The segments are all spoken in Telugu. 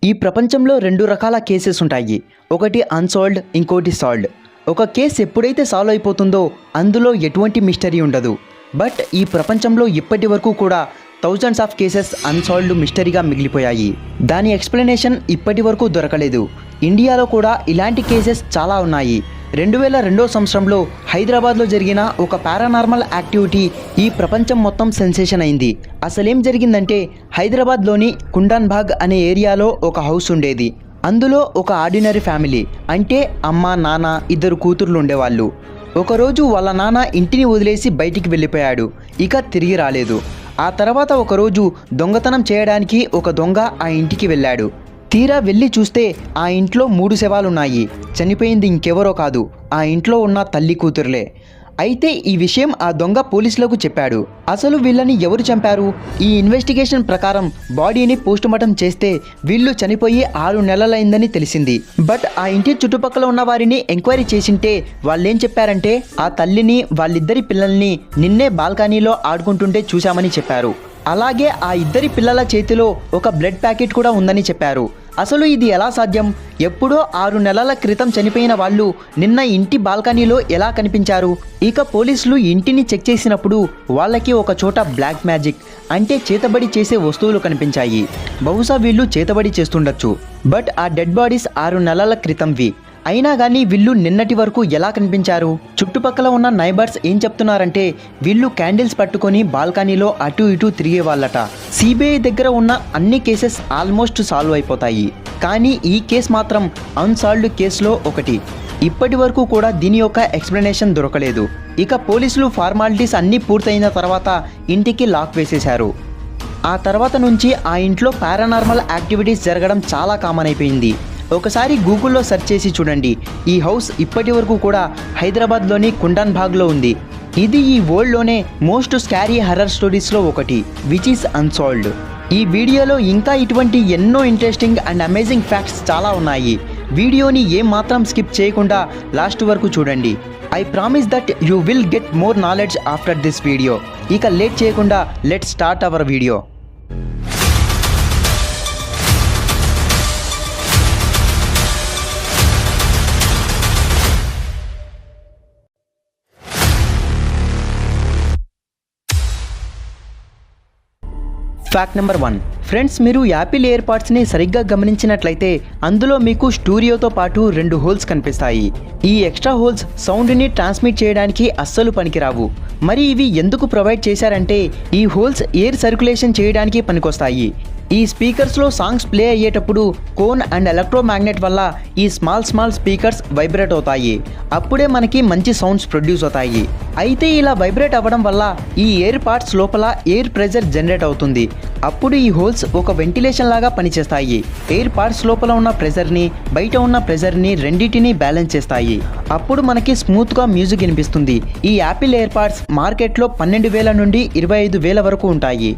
ఈ ప్రపంచంలో రెండు రకాల కేసెస్ ఉంటాయి. ఒకటి అన్సాల్వ్డ్, ఇంకోటి సాల్వ్డ్. ఒక కేసు ఎప్పుడైతే సాల్వ్ అయిపోతుందో అందులో ఎటువంటి మిస్టరీ ఉండదు. బట్ ఈ ప్రపంచంలో ఇప్పటి వరకు కూడా థౌజండ్స్ ఆఫ్ కేసెస్ అన్సాల్వ్డ్ మిస్టరీగా మిగిలిపోయాయి. దాని ఎక్స్ప్లెనేషన్ ఇప్పటి వరకు దొరకలేదు. ఇండియాలో కూడా ఇలాంటి కేసెస్ చాలా ఉన్నాయి. 2002 సంవత్సరంలో హైదరాబాద్లో జరిగిన ఒక పారానార్మల్ యాక్టివిటీ ఈ ప్రపంచం మొత్తం సెన్సేషన్ అయింది. అసలేం జరిగిందంటే హైదరాబాద్లోని కుండాన్ బాగ్ అనే ఏరియాలో ఒక హౌస్ ఉండేది. అందులో ఒక ఆర్డినరీ ఫ్యామిలీ, అంటే అమ్మ నాన్న ఇద్దరు కూతుర్లు ఉండేవాళ్ళు. ఒకరోజు వాళ్ళ నాన్న ఇంటిని వదిలేసి బయటికి వెళ్ళిపోయాడు. ఇక తిరిగి రాలేదు. ఆ తర్వాత ఒకరోజు దొంగతనం చేయడానికి ఒక దొంగ ఆ ఇంటికి వెళ్ళాడు. తీరా వెళ్ళి చూస్తే ఆ ఇంట్లో 3 శవాలున్నాయి. చనిపోయింది ఇంకెవరో కాదు, ఆ ఇంట్లో ఉన్న తల్లి కూతురులే. అయితే ఈ విషయం ఆ దొంగ పోలీసులకు చెప్పాడు. అసలు వీళ్ళని ఎవరు చంపారు? ఈ ఇన్వెస్టిగేషన్ ప్రకారం బాడీని పోస్టుమార్టం చేస్తే వీళ్ళు చనిపోయి 6 నెలలైందని తెలిసింది. బట్ ఆ ఇంటి చుట్టుపక్కల ఉన్న వారిని ఎంక్వైరీ చేసింటే వాళ్ళేం చెప్పారంటే ఆ తల్లిని వాళ్ళిద్దరి పిల్లల్ని నిన్నే బాల్కనీలో ఆడుకుంటుంటే చూశామని చెప్పారు. అలాగే ఆ ఇద్దరి పిల్లల చేతిలో ఒక బ్లడ్ ప్యాకెట్ కూడా ఉందని చెప్పారు. అసలు ఇది ఎలా సాధ్యం? ఎప్పుడో 6 నెలల క్రితం చనిపోయిన వాళ్ళు నిన్న ఇంటి బాల్కనీలో ఎలా కనిపించారు? ఇక పోలీసులు ఇంటిని చెక్ చేసినప్పుడు వాళ్ళకి ఒక చోట బ్లాక్ మ్యాజిక్, అంటే చేతబడి చేసే వస్తువులు కనిపించాయి. బహుశా వీళ్ళు చేతబడి చేస్తుండొచ్చు. బట్ ఆ డెడ్ బాడీస్ 6 నెలల క్రితంవి. అయినా కానీ వీళ్ళు నిన్నటి వరకు ఎలా కనిపించారు? చుట్టుపక్కల ఉన్న నైబర్స్ ఏం చెప్తున్నారంటే వీళ్ళు క్యాండిల్స్ పట్టుకొని బాల్కనీలో అటు ఇటు తిరిగే వాళ్ళట. సిబిఐ దగ్గర ఉన్న అన్ని కేసెస్ ఆల్మోస్ట్ సాల్వ్ అయిపోతాయి, కానీ ఈ కేసు మాత్రం అన్సాల్వ్డ్ కేసులో ఒకటి. ఇప్పటి వరకు కూడా దీని యొక్క ఎక్స్ప్లెనేషన్ దొరకలేదు. ఇక పోలీసులు ఫార్మాలిటీస్ అన్నీ పూర్తయిన తర్వాత ఇంటికి లాక్ వేసేశారు. ఆ తర్వాత నుంచి ఆ ఇంట్లో పారానార్మల్ యాక్టివిటీస్ జరగడం చాలా కామన్ అయిపోయింది. ఒకసారి గూగుల్లో సెర్చ్ చేసి చూడండి. ఈ హౌస్ ఇప్పటి వరకు కూడా హైదరాబాద్లోని కుండాన్ బాగ్లో ఉంది. ఇది ఈ వరల్డ్లోనే మోస్ట్ స్కారీ హర్రర్ స్టోరీస్లో ఒకటి, విచ్ ఈస్ అన్సాల్వ్డ్. ఈ వీడియోలో ఇంకా ఇటువంటి ఎన్నో ఇంట్రెస్టింగ్ అండ్ అమేజింగ్ ఫ్యాక్ట్స్ చాలా ఉన్నాయి. వీడియోని ఏం మాత్రం స్కిప్ చేయకుండా లాస్ట్ వరకు చూడండి. I promise that you will get more knowledge after this video. ఇక లేట్ చేయకుండా let's start our video. Fact number 1. Friends, మీరు యాపిల్ ఇయర్ పాడ్స్ని సరిగ్గా గమనించినట్లయితే అందులో మీకు స్టూడియోతో పాటు 2 హోల్స్ కనిపిస్తాయి. ఈ ఎక్స్ట్రా హోల్స్ సౌండ్ని ట్రాన్స్మిట్ చేయడానికి అస్సలు పనికిరావు. మరి ఇవి ఎందుకు ప్రొవైడ్ చేశారంటే ఈ హోల్స్ ఎయిర్ సర్క్యులేషన్ చేయడానికి పనికొస్తాయి. ఈ స్పీకర్స్లో సాంగ్స్ ప్లే అయ్యేటప్పుడు కోన్ అండ్ ఎలక్ట్రోమాగ్నెట్ వల్ల ఈ స్మాల్ స్పీకర్స్ వైబ్రేట్ అవుతాయి. అప్పుడే మనకి మంచి సౌండ్స్ ప్రొడ్యూస్ అవుతాయి. అయితే ఇలా వైబ్రేట్ అవ్వడం వల్ల ఈ ఎయిర్ పార్ట్స్ లోపల ఎయిర్ ప్రెజర్ జనరేట్ అవుతుంది. అప్పుడు ఈ హోల్స్ ఒక వెంటిలేషన్ లాగా పనిచేస్తాయి. ఎయిర్ పార్ట్స్ లోపల ఉన్న ప్రెజర్ని, బయట ఉన్న ప్రెజర్ని రెండింటినీ బ్యాలెన్స్ చేస్తాయి. అప్పుడు మనకి స్మూత్గా మ్యూజిక్ వినిపిస్తుంది. ఈ యాపిల్ ఇయర్ పాడ్స్ మార్కెట్లో 12,000 నుండి 25,000 వరకు ఉంటాయి.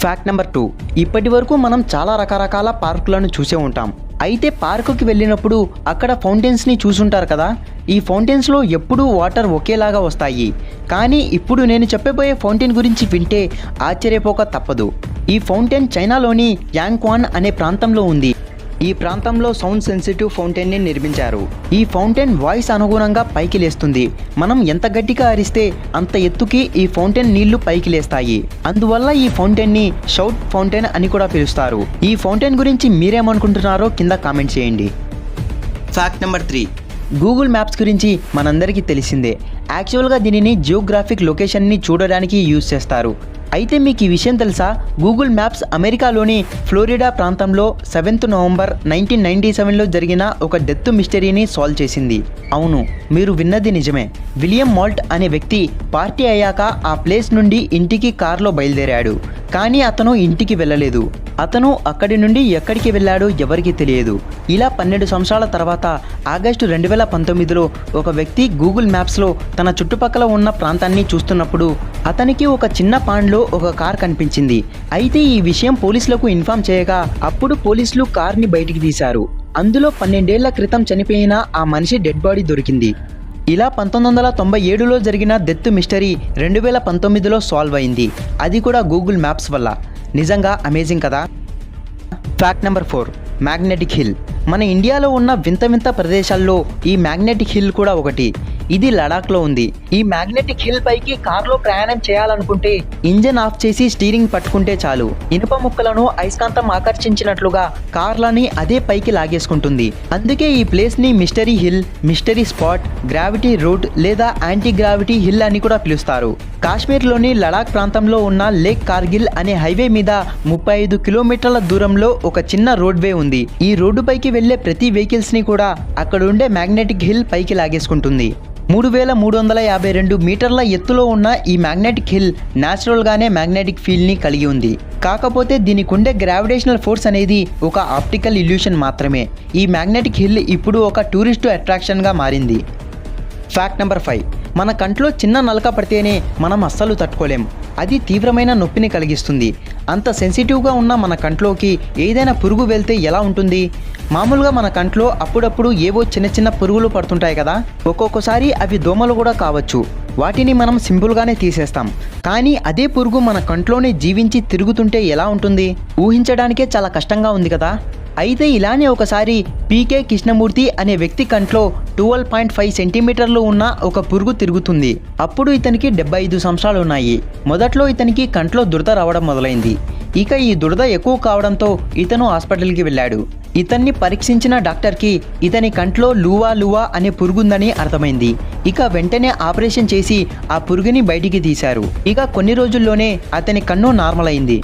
Fact number 2. ఇప్పటి వరకు మనం చాలా రకరకాల పార్కులను చూసే ఉంటాం. అయితే పార్కుకి వెళ్ళినప్పుడు అక్కడ ఫౌంటైన్స్ని చూసుంటారు కదా. ఈ ఫౌంటైన్స్లో ఎప్పుడూ వాటర్ ఒకేలాగా వస్తాయి. కానీ ఇప్పుడు నేను చెప్పబోయే ఫౌంటైన్ గురించి వింటే ఆశ్చర్యపోక తప్పదు. ఈ ఫౌంటైన్ చైనాలోని యాంగ్వాన్ అనే ప్రాంతంలో ఉంది. ఈ ప్రాంతంలో సౌండ్ సెన్సిటివ్ ఫౌంటైన్ని నిర్మించారు. ఈ ఫౌంటైన్ వాయిస్ అనుగుణంగా పైకి లేస్తుంది. మనం ఎంత గట్టిగా అరిస్తే అంత ఎత్తుకి ఈ ఫౌంటైన్ నీళ్లు పైకి లేస్తాయి. అందువల్ల ఈ ఫౌంటైన్ని షౌట్ ఫౌంటైన్ అని కూడా పిలుస్తారు. ఈ ఫౌంటైన్ గురించి మీరేమనుకుంటున్నారో కింద కామెంట్ చేయండి. Fact number 3. గూగుల్ మ్యాప్స్ గురించి మనందరికీ తెలిసిందే. యాక్చువల్గా దీనిని జియోగ్రాఫిక్ లొకేషన్ని చూడడానికి యూజ్ చేస్తారు. అయితే మీకు ఈ విషయం తెలుసా? గూగుల్ మ్యాప్స్ అమెరికాలోని ఫ్లోరిడా ప్రాంతంలో 7th నవంబర్ 1997లో జరిగిన ఒక డెత్ మిస్టరీని సాల్వ్ చేసింది. అవును, మీరు విన్నది నిజమే. విలియం మాల్ట్ అనే వ్యక్తి పార్టీ అయ్యాక ఆ ప్లేస్ నుండి ఇంటికి కారులో బయలుదేరాడు. కానీ అతను ఇంటికి వెళ్ళలేదు. అతను అక్కడి నుండి ఎక్కడికి వెళ్ళాడో ఎవరికీ తెలియదు. ఇలా 12 సంవత్సరాల తర్వాత ఆగస్టు 2019లో ఒక వ్యక్తి గూగుల్ మ్యాప్స్లో తన చుట్టుపక్కల ఉన్న ప్రాంతాన్ని చూస్తున్నప్పుడు అతనికి ఒక చిన్న పాండ్లో ఒక కార్ కనిపించింది. అయితే ఈ విషయం పోలీసులకు ఇన్ఫార్మ్ చేయగా అప్పుడు పోలీసులు కార్ని బయటికి తీశారు. అందులో 12 ఏళ్ల క్రితం చనిపోయిన ఆ మనిషి డెడ్ బాడీ దొరికింది. ఇలా 1997లో జరిగిన డెత్ మిస్టరీ 2019లో సాల్వ్ అయింది. అది కూడా గూగుల్ మ్యాప్స్ వల్ల. నిజంగా అమేజింగ్ కదా. Fact number 4, magnetic hill. మన ఇండియాలో ఉన్న వింత వింత ప్రదేశాల్లో ఈ మ్యాగ్నెటిక్ హిల్ కూడా ఒకటి. ఇది లడాఖ్లో ఉంది. ఈ మ్యాగ్నెటిక్ హిల్ పైకి కార్లో ప్రయాణం చేయాలనుకుంటే ఇంజన్ ఆఫ్ చేసి స్టీరింగ్ పట్టుకుంటే చాలు, ఇనుప ముక్కలను అయస్కాంతం ఆకర్షించినట్లుగా కార్లని అదే పైకి లాగేసుకుంటుంది. అందుకే ఈ ప్లేస్ ని mystery hill, mystery spot, gravity route లేదా యాంటీ గ్రావిటీ హిల్ అని కూడా పిలుస్తారు. కాశ్మీర్లోని లడాక్ ప్రాంతంలో ఉన్న లేక్ కార్గిల్ అనే హైవే మీద 35 కిలోమీటర్ల దూరంలో ఒక చిన్న రోడ్వే ఉంది. ఈ రోడ్డు పైకి వెళ్లే ప్రతి వెహికల్స్ ని కూడా అక్కడ ఉండే మ్యాగ్నెటిక్ హిల్ పైకి లాగేసుకుంటుంది. 3352 మీటర్ల ఎత్తులో ఉన్న ఈ మ్యాగ్నెటిక్ హిల్ న్యాచురల్ గానే మ్యాగ్నెటిక్ ఫీల్డ్ ని కలిగి ఉంది. కాకపోతే దీనికి ఉండే గ్రావిటేషనల్ ఫోర్స్ అనేది ఒక ఆప్టికల్ ఇల్యూషన్ మాత్రమే. ఈ మ్యాగ్నెటిక్ హిల్ ఇప్పుడు ఒక టూరిస్ట్ అట్రాక్షన్ గా మారింది. ఫ్యాక్ట్ నెంబర్ 5, మన కంట్లో చిన్న నలక పడితేనే మనం అస్సలు తట్టుకోలేం. అది తీవ్రమైన నొప్పిని కలిగిస్తుంది. అంత సెన్సిటివ్గా ఉన్న మన కంట్లోకి ఏదైనా పురుగు వెళ్తే ఎలా ఉంటుంది? మామూలుగా మన కంట్లో అప్పుడప్పుడు ఏవో చిన్న చిన్న పురుగులు పడుతుంటాయి కదా, ఒక్కొక్కసారి అవి దోమలు కూడా కావచ్చు. వాటిని మనం సింపుల్గానే తీసేస్తాం. కానీ అదే పురుగు మన కంట్లోనే జీవించి తిరుగుతుంటే ఎలా ఉంటుంది? ఊహించడానికే చాలా కష్టంగా ఉంది కదా. అయితే ఇలానే ఒకసారి పీకే కృష్ణమూర్తి అనే వ్యక్తి కంట్లో 12.5 సెంటీమీటర్లు ఉన్న ఒక పురుగు తిరుగుతుంది. అప్పుడు ఇతనికి 75 సంవత్సరాలు ఉన్నాయి. మొదట్లో ఇతనికి కంట్లో దురద రావడం మొదలైంది. ఇక ఈ దురద ఎక్కువ కావడంతో ఇతను హాస్పిటల్కి వెళ్ళాడు. ఇతన్ని పరీక్షించిన డాక్టర్కి ఇతని కంట్లో లూవా అనే పురుగుందని అర్థమైంది. ఇక వెంటనే ఆపరేషన్ చేసి ఆ పురుగుని బయటికి తీశారు. ఇక కొన్ని రోజుల్లోనే అతని కన్ను నార్మల్ అయింది.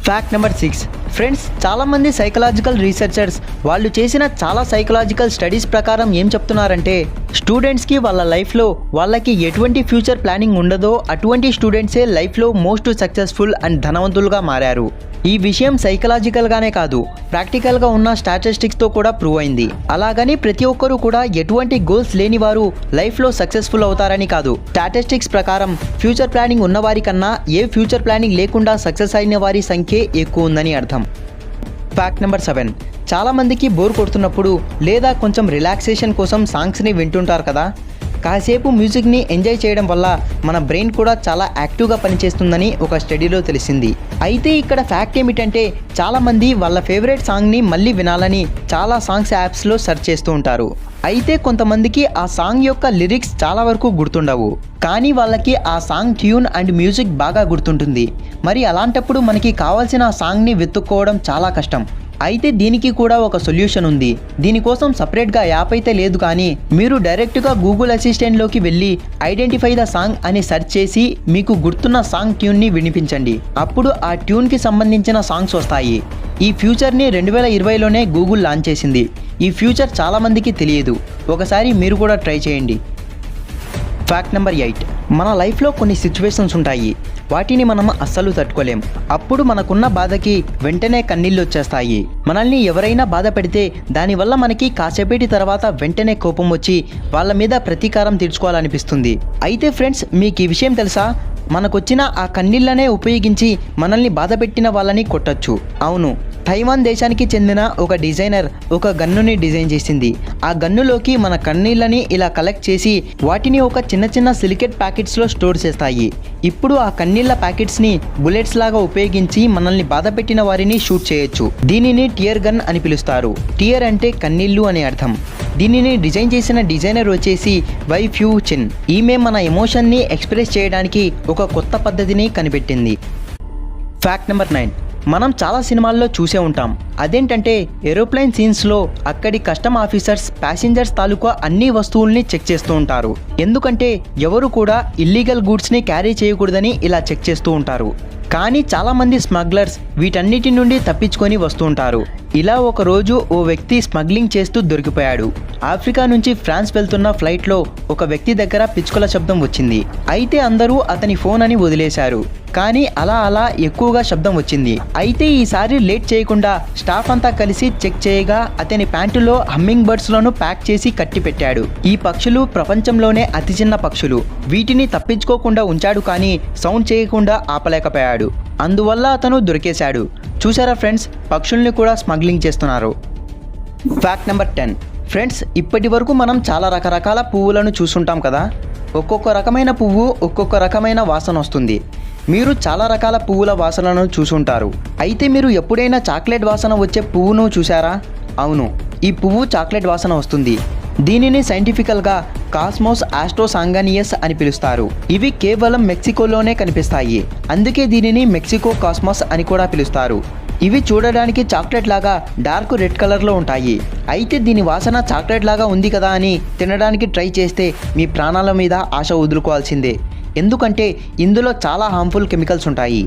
ఫ్యాక్ట్ నెంబర్ 6, ఫ్రెండ్స్, చాలామంది సైకలాజికల్ రీసెర్చర్స్ వాళ్ళు చేసిన చాలా సైకలాజికల్ స్టడీస్ ప్రకారం ఏం చెప్తున్నారంటే స్టూడెంట్స్కి వాళ్ళ లైఫ్లో వాళ్ళకి ఎటువంటి ఫ్యూచర్ ప్లానింగ్ ఉండదో అటువంటి స్టూడెంట్సే లైఫ్లో మోస్ట్ సక్సెస్ఫుల్ అండ్ ధనవంతులుగా మారారు. ఈ విషయం సైకలాజికల్గానే కాదు, ప్రాక్టికల్గా ఉన్న స్టాటిస్టిక్స్తో కూడా ప్రూవ్ అయింది. అలాగని ప్రతి ఒక్కరూ కూడా ఎటువంటి గోల్స్ లేని వారు లైఫ్లో సక్సెస్ఫుల్ అవుతారని కాదు. స్టాటిస్టిక్స్ ప్రకారం ఫ్యూచర్ ప్లానింగ్ ఉన్నవారి కన్నా ఫ్యూచర్ ప్లానింగ్ లేకుండా సక్సెస్ అయిన వారి సంఖ్యే ఎక్కువ ఉందని అర్థం. ఫ్యాక్ట్ నెంబర్ 7, చాలామందికి బోర్ కొడుతున్నప్పుడు లేదా కొంచెం రిలాక్సేషన్ కోసం సాంగ్స్ని వింటుంటారు కదా. కాసేపు మ్యూజిక్ని ఎంజాయ్ చేయడం వల్ల మన బ్రెయిన్ కూడా చాలా యాక్టివ్గా పనిచేస్తుందని ఒక స్టడీలో తెలిసింది. అయితే ఇక్కడ ఫ్యాక్ట్ ఏమిటంటే చాలామంది వాళ్ళ ఫేవరెట్ సాంగ్ని మళ్ళీ వినాలని చాలా సాంగ్స్ యాప్స్లో సెర్చ్ చేస్తూ ఉంటారు. అయితే కొంతమందికి ఆ సాంగ్ యొక్క లిరిక్స్ చాలా వరకు గుర్తుండవు, కానీ వాళ్ళకి ఆ సాంగ్ ట్యూన్ అండ్ మ్యూజిక్ బాగా గుర్తుంటుంది. మరి అలాంటప్పుడు మనకి కావాల్సిన ఆ సాంగ్ని వెతుక్కోవడం చాలా కష్టం. అయితే దీనికి కూడా ఒక సొల్యూషన్ ఉంది. దీనికోసం సపరేట్గా యాప్ అయితే లేదు, కానీ మీరు డైరెక్ట్గా గూగుల్ అసిస్టెంట్లోకి వెళ్ళి ఐడెంటిఫై ద సాంగ్ అని సెర్చ్ చేసి మీకు గుర్తున్న సాంగ్ ట్యూన్ని వినిపించండి. అప్పుడు ఆ ట్యూన్కి సంబంధించిన సాంగ్స్ వస్తాయి. ఈ ఫ్యూచర్ని 2020లోనే గూగుల్ లాంచ్ చేసింది. ఈ ఫ్యూచర్ చాలామందికి తెలియదు. ఒకసారి మీరు కూడా ట్రై చేయండి. ఫ్యాక్ట్ నెంబర్ 8, మన లైఫ్లో కొన్ని సిచ్యువేషన్స్ ఉంటాయి, వాటిని మనం అస్సలు తట్టుకోలేం. అప్పుడు మనకున్న బాధకి వెంటనే కన్నీళ్ళు వచ్చేస్తాయి. మనల్ని ఎవరైనా బాధ పెడితే దానివల్ల మనకి కాసేపటి తర్వాత వెంటనే కోపం వచ్చి వాళ్ళ మీద ప్రతీకారం తీర్చుకోవాలనిపిస్తుంది. అయితే ఫ్రెండ్స్, మీకు ఈ విషయం తెలుసా? మనకొచ్చిన ఆ కన్నీళ్ళనే ఉపయోగించి మనల్ని బాధ పెట్టిన వాళ్ళని కొట్టచ్చు. అవును, తైవాన్ దేశానికి చెందిన ఒక డిజైనర్ ఒక గన్నుని డిజైన్ చేసింది. ఆ గన్నులోకి మన కన్నీళ్ళని ఇలా కలెక్ట్ చేసి వాటిని ఒక చిన్న చిన్న సిలికేట్ ప్యాకెట్స్లో స్టోర్ చేస్తాయి. ఇప్పుడు ఆ కన్నీళ్ళ ప్యాకెట్స్ని బుల్లెట్స్ లాగా ఉపయోగించి మనల్ని బాధ పెట్టిన వారిని షూట్ చేయొచ్చు. దీనిని టియర్ గన్ అని పిలుస్తారు. టియర్ అంటే కన్నీళ్ళు అనే అర్థం. దీనిని డిజైన్ చేసిన డిజైనర్ వచ్చేసి వై ఫ్యూ చిన్. ఈమె మన ఎమోషన్ని ఎక్స్ప్రెస్ చేయడానికి ఒక కొత్త పద్ధతిని కనిపెట్టింది. ఫ్యాక్ట్ నెంబర్ 9, మనం చాలా సినిమాల్లో చూసే ఉంటాం. అదేంటంటే ఏరోప్లేన్ సీన్స్లో అక్కడి కస్టమ్ ఆఫీసర్స్ ప్యాసింజర్స్ తాలూకా అన్ని వస్తువుల్ని చెక్ చేస్తూ ఉంటారు. ఎందుకంటే ఎవరు కూడా ఇల్లీగల్ గూడ్స్ని క్యారీ చేయకూడదని ఇలా చెక్ చేస్తూ ఉంటారు. కానీ చాలామంది స్మగ్లర్స్ వీటన్నిటి నుండి తప్పించుకొని వస్తూ ఉంటారు. ఇలా ఒకరోజు ఓ వ్యక్తి స్మగ్లింగ్ చేస్తూ దొరికిపోయాడు. ఆఫ్రికా నుంచి ఫ్రాన్స్ వెళ్తున్న ఫ్లైట్లో ఒక వ్యక్తి దగ్గర పిచ్చుకల శబ్దం వచ్చింది. అయితే అందరూ అతని ఫోన్ అని వదిలేశారు. కానీ అలా ఎక్కువగా శబ్దం వచ్చింది. అయితే ఈసారి లేట్ చేయకుండా స్టాఫ్ అంతా కలిసి చెక్ చేయగా అతని ప్యాంటులో హమ్మింగ్ బర్డ్స్లను ప్యాక్ చేసి కట్టి పెట్టాడు. ఈ పక్షులు ప్రపంచంలోనే అతి చిన్న పక్షులు. వీటిని తప్పించుకోకుండా ఉంచాడు, కానీ సౌండ్ చేయకుండా ఆపలేకపోయాడు. అందువల్ల అతను దొరికేశాడు. చూసారా ఫ్రెండ్స్, పక్షుల్ని కూడా స్మగ్లింగ్ చేస్తున్నారు. ఫ్యాక్ట్ నెంబర్ 10, ఫ్రెండ్స్, ఇప్పటి వరకు మనం చాలా రకరకాల పువ్వులను చూసుంటాం కదా. ఒక్కొక్క రకమైన పువ్వు ఒక్కొక్క రకమైన వాసన వస్తుంది. మీరు చాలా రకాల పువ్వుల వాసనను చూసుంటారు. అయితే మీరు ఎప్పుడైనా చాక్లెట్ వాసన వచ్చే పువ్వును చూసారా? అవును, ఈ పువ్వు చాక్లెట్ వాసన వస్తుంది. దీనిని సైంటిఫికల్గా కాస్మోస్ ఆస్ట్రోసాంగానియస్ అని పిలుస్తారు. ఇవి కేవలం మెక్సికోలోనే కనిపిస్తాయి. అందుకే దీనిని మెక్సికో కాస్మోస్ అని కూడా పిలుస్తారు. ఇవి చూడడానికి చాక్లెట్ లాగా డార్క్ రెడ్ కలర్లో ఉంటాయి. అయితే దీని వాసన చాక్లెట్ లాగా ఉంది కదా అని తినడానికి ట్రై చేస్తే మీ ప్రాణాల మీద ఆశ వదులుకోవాల్సిందే. ఎందుకంటే ఇందులో చాలా హార్మ్ఫుల్ కెమికల్స్ ఉంటాయి.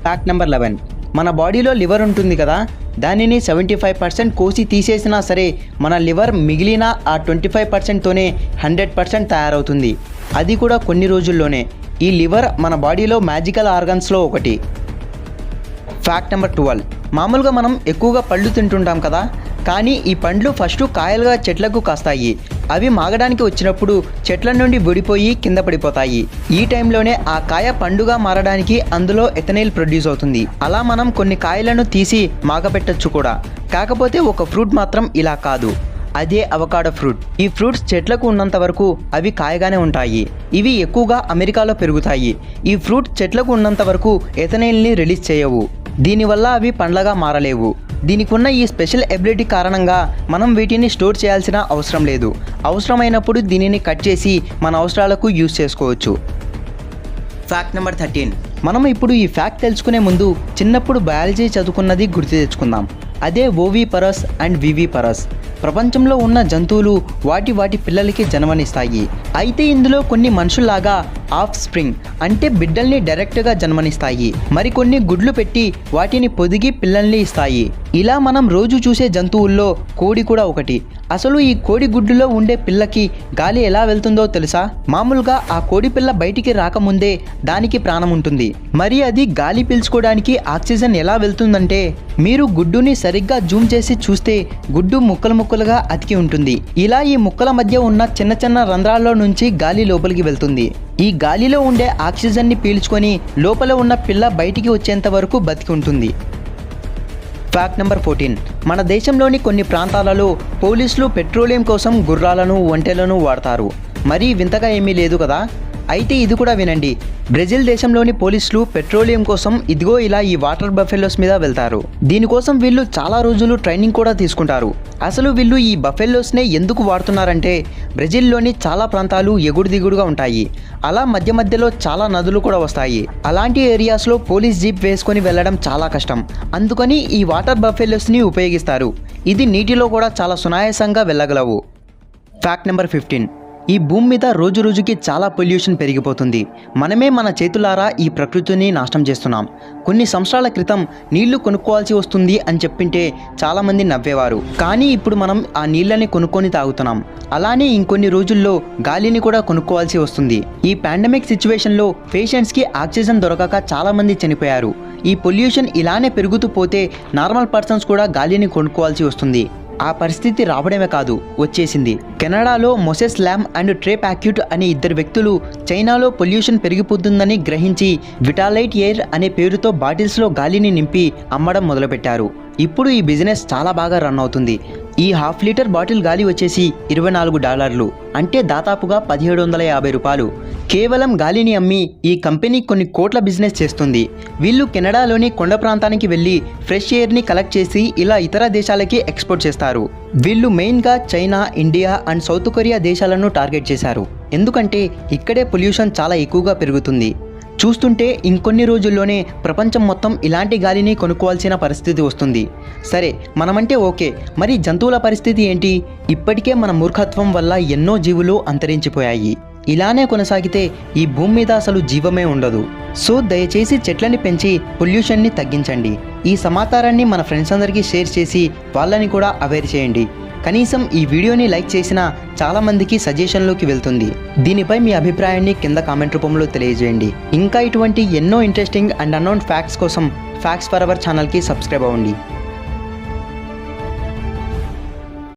Fact number 11. మన బాడీలో లివర్ ఉంటుంది కదా, దానిని 75% కోసి తీసేసినా సరే మన లివర్ మిగిలిన ఆ 25%తోనే 100% తయారవుతుంది. అది కూడా కొన్ని రోజుల్లోనే. ఈ లివర్ మన బాడీలో మ్యాజికల్ ఆర్గన్స్లో ఒకటి. Fact number 12. మామూలుగా మనం ఎక్కువగా పళ్ళు తింటుంటాం కదా, కానీ ఈ పండ్లు ఫస్ట్ కాయలుగా చెట్లకు కాస్తాయి. అవి మాగడానికి వచ్చినప్పుడు చెట్ల నుండి విడిపోయి కింద పడిపోతాయి. ఈ టైంలోనే ఆ కాయ పండుగా మారడానికి అందులో ఎథనైల్ ప్రొడ్యూస్ అవుతుంది. అలా మనం కొన్ని కాయలను తీసి మాగపెట్టచ్చు కూడా. కాకపోతే ఒక ఫ్రూట్ మాత్రం ఇలా కాదు, అదే అవకాడో ఫ్రూట్. ఈ ఫ్రూట్స్ చెట్లకు ఉన్నంత వరకు అవి కాయగానే ఉంటాయి. ఇవి ఎక్కువగా అమెరికాలో పెరుగుతాయి. ఈ ఫ్రూట్ చెట్లకు ఉన్నంత వరకు ఎథనైల్ని రిలీజ్ చేయవు. దీనివల్ల అవి పండ్లగా మారలేవు. దీనికి ఉన్న ఈ స్పెషల్ ఎబిలిటీ కారణంగా మనం వీటిని స్టోర్ చేయాల్సిన అవసరం లేదు. అవసరమైనప్పుడు దీనిని కట్ చేసి మన అవసరాలకు యూజ్ చేసుకోవచ్చు. Fact number 13. మనం ఇప్పుడు ఈ ఫ్యాక్ట్ తెలుసుకునే ముందు చిన్నప్పుడు బయాలజీ చదువుకున్నది గుర్తు తెచ్చుకుందాం. అదే ఓవిపరస్ అండ్ వివిపరస్. ప్రపంచంలో ఉన్న జంతువులు వాటి పిల్లలకి జన్మనిస్తాయి. అయితే ఇందులో కొన్ని మనుషుల్లాగా ఆఫ్ స్ప్రింగ్ అంటే బిడ్డల్ని డైరెక్ట్గా జన్మనిస్తాయి. మరికొన్ని గుడ్లు పెట్టి వాటిని పొదిగి పిల్లల్ని ఇస్తాయి. ఇలా మనం రోజు చూసే జంతువుల్లో కోడి కూడా ఒకటి. అసలు ఈ కోడి గుడ్డులో ఉండే పిల్లకి గాలి ఎలా వెళ్తుందో తెలుసా? మామూలుగా ఆ కోడి పిల్ల బయటికి రాకముందే దానికి ప్రాణం ఉంటుంది. మరి అది గాలి పీల్చుకోవడానికి ఆక్సిజన్ ఎలా వెళ్తుందంటే, మీరు గుడ్డుని సరిగ్గా జూమ్ చేసి చూస్తే గుడ్డు ముక్కలు ముక్కలుగా అతికి ఉంటుంది. ఇలా ఈ ముక్కల మధ్య ఉన్న చిన్న చిన్న రంధ్రాల్లో నుంచి గాలి లోపలికి వెళ్తుంది. ఈ గాలిలో ఉండే ఆక్సిజన్ని పీల్చుకొని లోపల ఉన్న పిల్ల బయటికి వచ్చేంత వరకు బతికి ఉంటుంది. Fact number 14. మన దేశంలోని కొన్ని ప్రాంతాలలో పోలీసులు పెట్రోలియం కోసం గుర్రాలను, ఒంటెలను వాడతారు. మరీ వింతగా ఏమీ లేదు కదా. అయితే ఇది కూడా వినండి. బ్రెజిల్ దేశంలోని పోలీసులు పెట్రోలియం కోసం ఇదిగో ఇలా ఈ వాటర్ బఫెలోస్ మీద వెళ్తారు. దీనికోసం వీళ్ళు చాలా రోజులు ట్రైనింగ్ కూడా తీసుకుంటారు. అసలు వీళ్ళు ఈ బఫెలోస్నే ఎందుకు వాడుతున్నారంటే, బ్రెజిల్లోని చాలా ప్రాంతాలు ఎగుడు దిగుడుగా ఉంటాయి. అలా మధ్య మధ్యలో చాలా నదులు కూడా వస్తాయి. అలాంటి ఏరియాస్లో పోలీస్ జీప్ వేసుకొని వెళ్ళడం చాలా కష్టం. అందుకని ఈ వాటర్ బఫెలోస్ని ఉపయోగిస్తారు. ఇది నీటిలో కూడా చాలా సునాయాసంగా వెళ్ళగలవు. Fact number 15. ఈ భూమి మీద రోజు రోజుకి చాలా పొల్యూషన్ పెరిగిపోతుంది. మనమే మన చేతులారా ఈ ప్రకృతిని నాశనం చేస్తున్నాం. కొన్ని సంవత్సరాల క్రితం నీళ్లు కొనుక్కోవాల్సి వస్తుంది అని చెప్పింటే చాలామంది నవ్వేవారు. కానీ ఇప్పుడు మనం ఆ నీళ్ళని కొనుక్కొని తాగుతున్నాం. అలానే ఇంకొన్ని రోజుల్లో గాలిని కూడా కొనుక్కోవాల్సి వస్తుంది. ఈ పాండమిక్ సిచ్యువేషన్లో పేషెంట్స్కి ఆక్సిజన్ దొరకక చాలామంది చనిపోయారు. ఈ పొల్యూషన్ ఇలానే పెరుగుతూ పోతే నార్మల్ పర్సన్స్ కూడా గాలిని కొనుక్కోవాల్సి వస్తుంది. ఆ పరిస్థితి రావడమే కాదు, వచ్చేసింది. కెనడాలో మొసెస్ ల్యామ్ అండ్ ట్రే ప్యాక్యూట్ అనే ఇద్దరు వ్యక్తులు చైనాలో పొల్యూషన్ పెరిగిపోతుందని గ్రహించి విటాలైట్ ఎయిర్ అనే పేరుతో బాటిల్స్లో గాలిని నింపి అమ్మడం మొదలుపెట్టారు. ఇప్పుడు ఈ బిజినెస్ చాలా బాగా రన్ అవుతుంది. ఈ ½ లీటర్ బాటిల్ గాలి వచ్చేసి $24, అంటే దాదాపుగా $1750. కేవలం గాలిని అమ్మి ఈ కంపెనీ కొన్ని కోట్ల బిజినెస్ చేస్తుంది. వీళ్ళు కెనడాలోని కొండ ప్రాంతానికి వెళ్ళి ఫ్రెష్ ఎయిర్ని కలెక్ట్ చేసి ఇలా ఇతర దేశాలకి ఎక్స్పోర్ట్ చేస్తారు. వీళ్ళు మెయిన్గా China, India and south Korea దేశాలను టార్గెట్ చేశారు. ఎందుకంటే ఇక్కడే పొల్యూషన్ చాలా ఎక్కువగా పెరుగుతుంది. చూస్తుంటే ఇంకొన్ని రోజుల్లోనే ప్రపంచం మొత్తం ఇలాంటి గాలిని కొనుక్కోవాల్సిన పరిస్థితి వస్తుంది. సరే, మనమంటే ఓకే, మరి జంతువుల పరిస్థితి ఏంటి? ఇప్పటికే మన మూర్ఖత్వం వల్ల ఎన్నో జీవులు అంతరించిపోయాయి. ఇలానే కొనసాగితే ఈ భూమి మీద అసలు జీవమే ఉండదు. సో దయచేసి చెట్లని పెంచి పొల్యూషన్ని తగ్గించండి. ఈ సమాచారాన్ని మన ఫ్రెండ్స్ అందరికీ షేర్ చేసి వాళ్ళని కూడా అవేర్ చేయండి. కనీసం ఈ వీడియోని లైక్ చేసినా చాలామందికి సజెషన్లోకి వెళ్తుంది. దీనిపై మీ అభిప్రాయాన్ని కింద కామెంట్ రూపంలో తెలియజేయండి. ఇంకా ఇటువంటి ఎన్నో ఇంట్రెస్టింగ్ అండ్ అన్నోన్ ఫ్యాక్ట్స్ కోసం ఫ్యాక్ట్స్ ఫర్ అవర్ ఛానల్కి సబ్స్క్రైబ్ అవ్వండి.